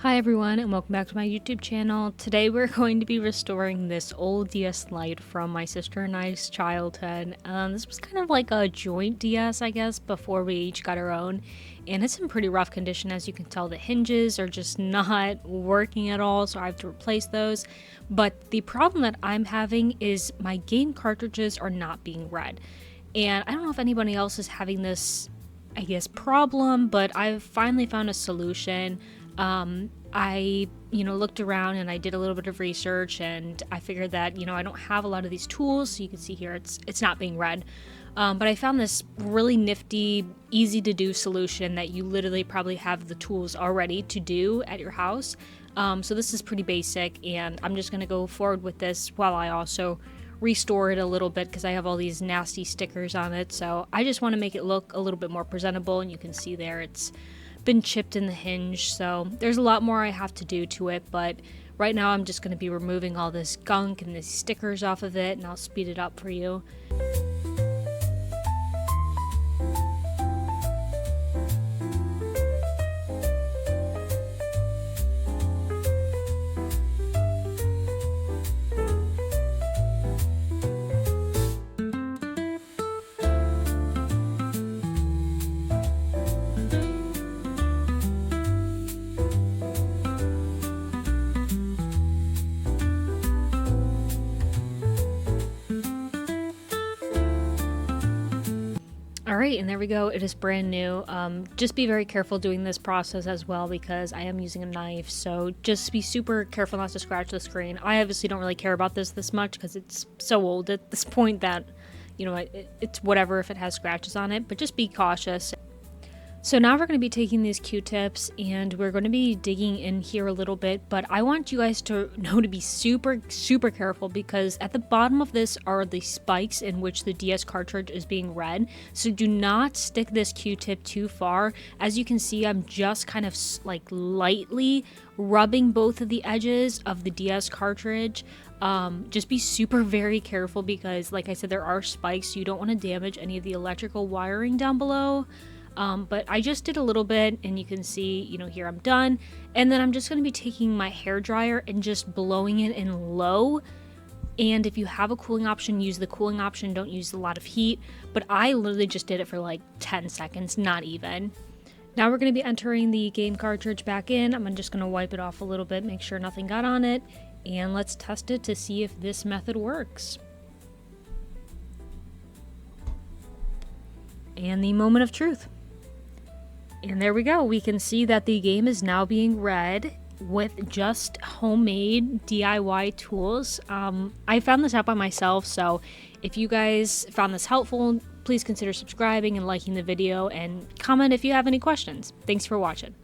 Hi everyone and welcome back to my YouTube channel. Today we're going to be restoring this old DS Lite from my sister and I's childhood. This was kind of like a joint DS, I guess, before we each got our own. And it's in pretty rough condition. As you can tell, the hinges are just not working at all, so I have to replace those. But the problem that I'm having is my game cartridges are not being read. And I don't know if anybody else is having this, I guess, problem, but I've finally found a solution. I looked around and I did a little bit of research, and I figured that, I don't have a lot of these tools, so you can see here it's not being read. But I found this really nifty, easy to do solution that you literally probably have the tools already to do at your house. So this is pretty basic, and I'm just going to go forward with this while I also restore it a little bit because I have all these nasty stickers on it. So I just want to make it look a little bit more presentable, and you can see there it's been chipped in the hinge, so there's a lot more I have to do to it, but right now I'm just going to be removing all this gunk and these stickers off of it, and I'll speed it up for you. Alright, and there we go. It is brand new. Just be very careful doing this process as well because I am using a knife, so just be super careful not to scratch the screen. I obviously don't really care about this much because it's so old at this point that, it's whatever if it has scratches on it, but just be cautious. So now we're going to be taking these Q-tips and we're going to be digging in here a little bit, but I want you guys to know to be super careful because at the bottom of this are the spikes in which the DS cartridge is being read. So do not stick this Q-tip too far. As you can see, I'm just kind of like lightly rubbing both of the edges of the DS cartridge. Just be very careful because, like I said, there are spikes, so you don't want to damage any of the electrical wiring down below. But I just did a little bit, and you can see, here I'm done. And then I'm just going to be taking my hairdryer and just blowing it in low. And if you have a cooling option, use the cooling option. Don't use a lot of heat. But I literally just did it for like 10 seconds, not even. Now we're going to be entering the game cartridge back in. I'm just going to wipe it off a little bit, make sure nothing got on it. And let's test it to see if this method works. And the moment of truth. And there we go. We can see that the game is now being read with just homemade DIY tools. I found this out by myself, so if you guys found this helpful, please consider subscribing and liking the video and comment if you have any questions. Thanks for watching.